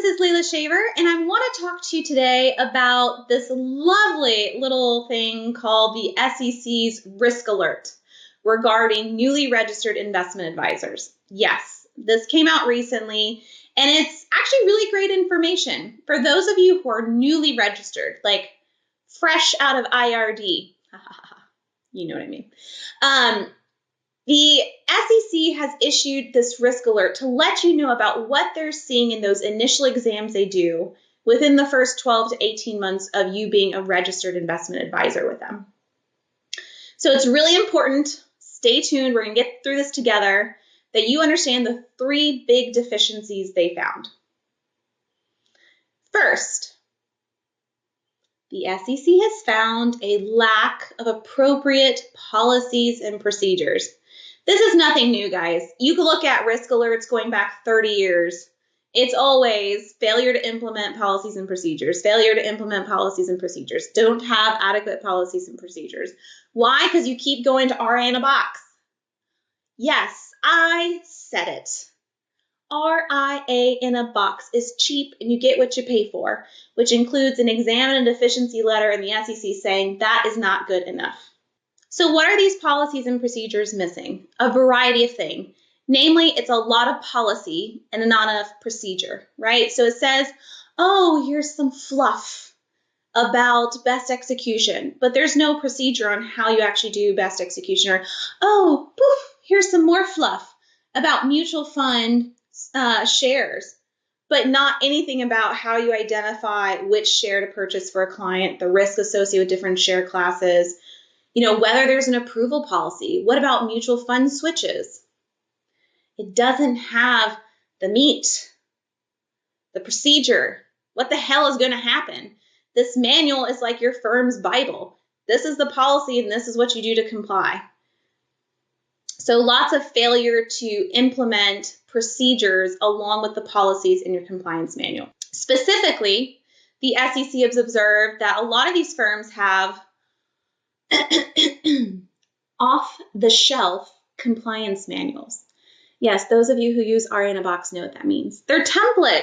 this is Leila Shaver, and I want to talk to you today about this lovely little thing called the SEC's Risk Alert regarding newly registered investment advisors. Yes, this came out recently, and it's actually really great information for those of you who are newly registered, like fresh out of IRD. You know what I mean. The SEC has issued this risk alert to let you know about what they're seeing in those initial exams they do within the first 12 to 18 months of you being a registered investment advisor with them. So it's really important, stay tuned, we're going to get through this together, that you understand the 3 big deficiencies they found. First, the SEC has found a lack of appropriate policies and procedures. This is nothing new, guys. You can look at risk alerts going back 30 years. It's always failure to implement policies and procedures, failure to implement policies and procedures, don't have adequate policies and procedures. Why? Because you keep going to RIA in a box. Yes, I said it. RIA in a box is cheap and you get what you pay for, which includes an exam and a deficiency letter in the SEC saying that is not good enough. So what are these policies and procedures missing? A variety of things. Namely, it's a lot of policy and not enough procedure, right? So it says, oh, here's some fluff about best execution, but there's no procedure on how you actually do best execution. Or, oh, poof, here's some more fluff about mutual fund shares, but not anything about how you identify which share to purchase for a client, the risk associated with different share classes, whether there's an approval policy. What about mutual fund switches? It doesn't have the meat, the procedure. What the hell is going to happen? This manual is like your firm's Bible. This is the policy and this is what you do to comply. So lots of failure to implement procedures along with the policies in your compliance manual. Specifically, the SEC has observed that a lot of these firms have off-the-shelf compliance manuals. Yes, those of you who use RIA in a box know what that means. They're templates.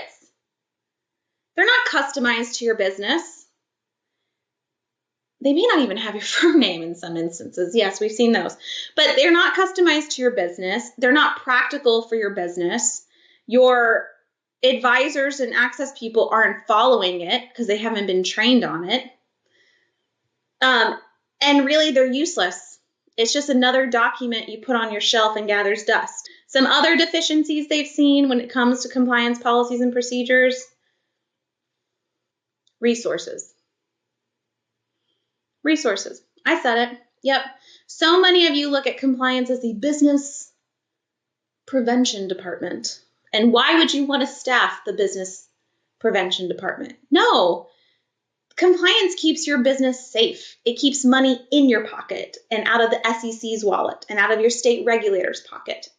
They're not customized to your business. They may not even have your firm name in some instances. Yes, we've seen those. But they're not customized to your business. They're not practical for your business. Your advisors and access people aren't following it because they haven't been trained on it. And really, they're useless. It's just another document you put on your shelf and gathers dust. Some other deficiencies they've seen when it comes to compliance policies and procedures: resources. Resources. I said it. Yep. So many of you look at compliance as the business prevention department. And why would you want to staff the business prevention department? No. Compliance keeps your business safe. It keeps money in your pocket and out of the SEC's wallet and out of your state regulator's pocket.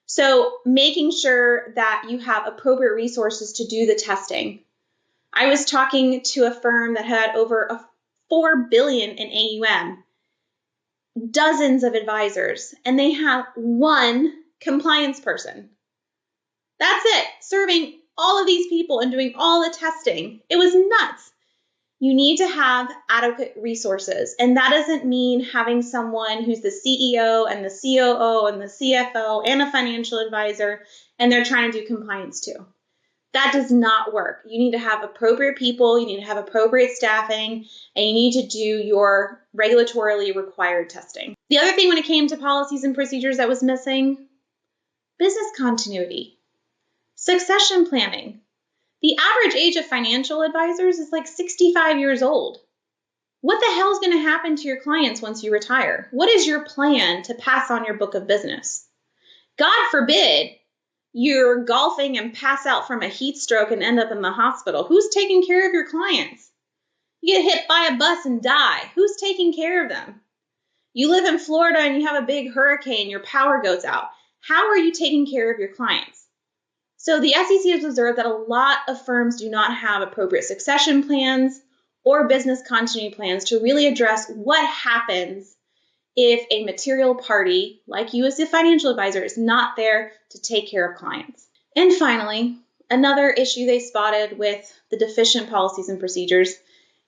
So making sure that you have appropriate resources to do the testing. I was talking to a firm that had over $4 billion in AUM, dozens of advisors, and they have one compliance person. That's it, serving all of these people and doing all the testing. It was nuts. You need to have adequate resources, and that doesn't mean having someone who's the CEO and the COO and the CFO and a financial advisor, and they're trying to do compliance too. That does not work. You need to have appropriate people, you need to have appropriate staffing, and you need to do your regulatorily required testing. The other thing when it came to policies and procedures that was missing: business continuity, succession planning. The average age of financial advisors is like 65 years old. What the hell is going to happen to your clients once you retire? What is your plan to pass on your book of business? God forbid you're golfing and pass out from a heat stroke and end up in the hospital. Who's taking care of your clients? You get hit by a bus and die. Who's taking care of them? You live in Florida and you have a big hurricane, your power goes out. How are you taking care of your clients? So the SEC has observed that a lot of firms do not have appropriate succession plans or business continuity plans to really address what happens if a material party, like you as a financial advisor, is not there to take care of clients. And finally, another issue they spotted with the deficient policies and procedures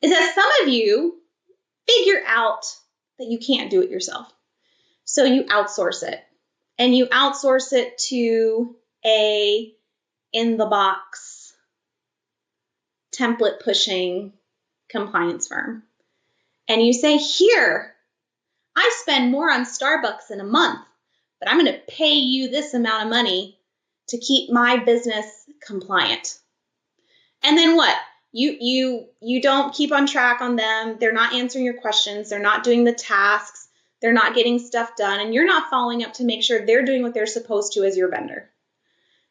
is that some of you figure out that you can't do it yourself. So you outsource it. And you outsource it to a in-the-box, template-pushing compliance firm. And you say, here, I spend more on Starbucks in a month, but I'm going to pay you this amount of money to keep my business compliant. And then what? You don't keep on track on them. They're not answering your questions. They're not doing the tasks. They're not getting stuff done. And you're not following up to make sure they're doing what they're supposed to as your vendor.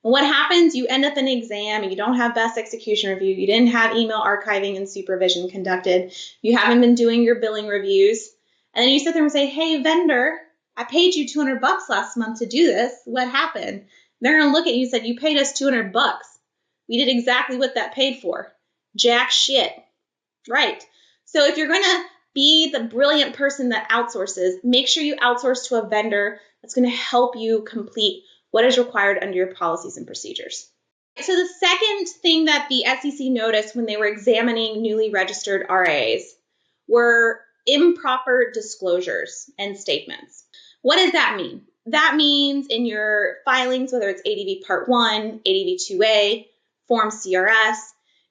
And what happens? You end up in an exam and you don't have best execution review. You didn't have email archiving and supervision conducted. You haven't been doing your billing reviews. And then you sit there and say, hey, vendor, I paid you $200 last month to do this. What happened? They're going to look at you and say, you paid us $200. We did exactly what that paid for. Jack shit. Right. So if you're going to be the brilliant person that outsources, make sure you outsource to a vendor that's going to help you complete what is required under your policies and procedures. So the second thing that the SEC noticed when they were examining newly registered RIAs were improper disclosures and statements. What does that mean? That means in your filings, whether it's ADV Part 1, ADV 2A, Form CRS,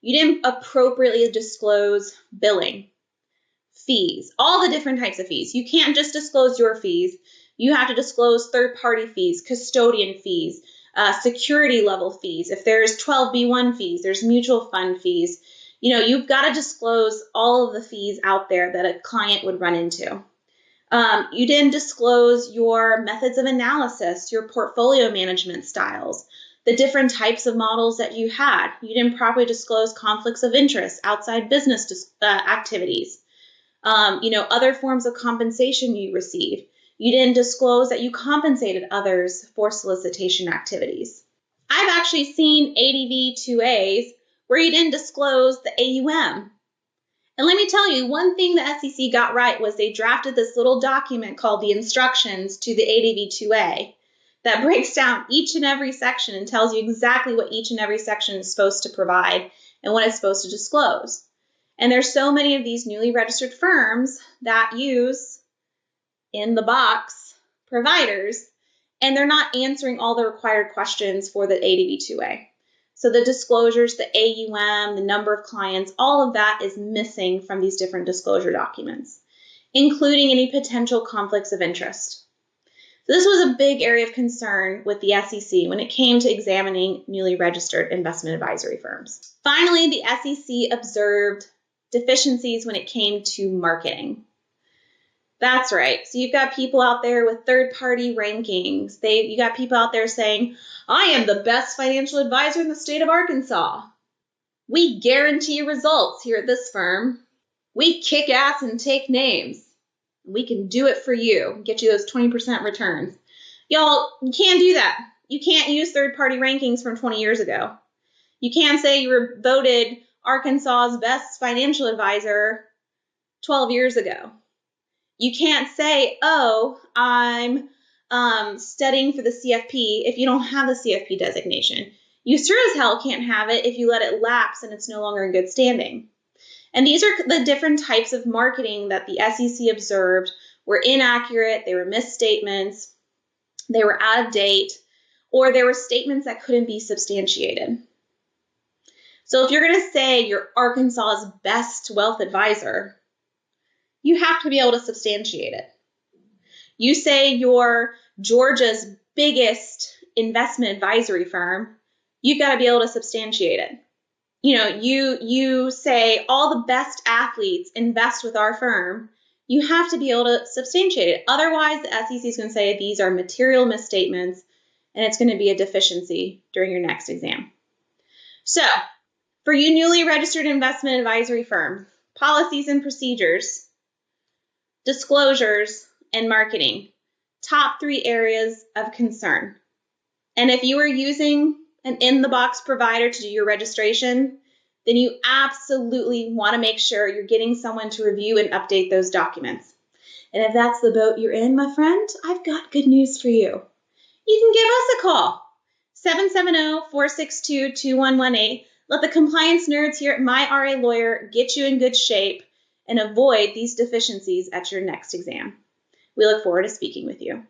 you didn't appropriately disclose billing, fees, all the different types of fees. You can't just disclose your fees. You have to disclose third-party fees, custodian fees, security level fees. If there's 12B1 fees, there's mutual fund fees. You've got to disclose all of the fees out there that a client would run into. You didn't disclose your methods of analysis, your portfolio management styles, the different types of models that you had. You didn't properly disclose conflicts of interest, outside business activities, other forms of compensation you received. You didn't disclose that you compensated others for solicitation activities. I've actually seen ADV 2As where you didn't disclose the AUM. And let me tell you, one thing the SEC got right was they drafted this little document called the instructions to the ADV 2A that breaks down each and every section and tells you exactly what each and every section is supposed to provide and what it's supposed to disclose. And there's so many of these newly registered firms that use in-the-box providers, and they're not answering all the required questions for the ADV 2A. So the disclosures, the AUM, the number of clients, all of that is missing from these different disclosure documents, including any potential conflicts of interest. So this was a big area of concern with the SEC when it came to examining newly registered investment advisory firms. Finally, the SEC observed deficiencies when it came to marketing. That's right. So you've got people out there with third-party rankings. You got people out there saying, I am the best financial advisor in the state of Arkansas. We guarantee results here at this firm. We kick ass and take names. We can do it for you, get you those 20% returns. Y'all, you can't do that. You can't use third-party rankings from 20 years ago. You can't say you were voted Arkansas's best financial advisor 12 years ago. You can't say, oh, I'm studying for the CFP if you don't have the CFP designation. You sure as hell can't have it if you let it lapse and it's no longer in good standing. And these are the different types of marketing that the SEC observed were inaccurate, they were misstatements, they were out of date, or they were statements that couldn't be substantiated. So if you're going to say you're Arkansas's best wealth advisor, you have to be able to substantiate it. You say you're Georgia's biggest investment advisory firm, you've got to be able to substantiate it. You say all the best athletes invest with our firm, you have to be able to substantiate it. Otherwise, the SEC is going to say these are material misstatements and it's going to be a deficiency during your next exam. So, for you newly registered investment advisory firms, policies and procedures, disclosures, and marketing, top 3 areas of concern. And if you are using an in-the-box provider to do your registration, then you absolutely want to make sure you're getting someone to review and update those documents. And if that's the boat you're in, my friend, I've got good news for you. You can give us a call, 770-462-2118. Let the compliance nerds here at My RA Lawyer get you in good shape and avoid these deficiencies at your next exam. We look forward to speaking with you.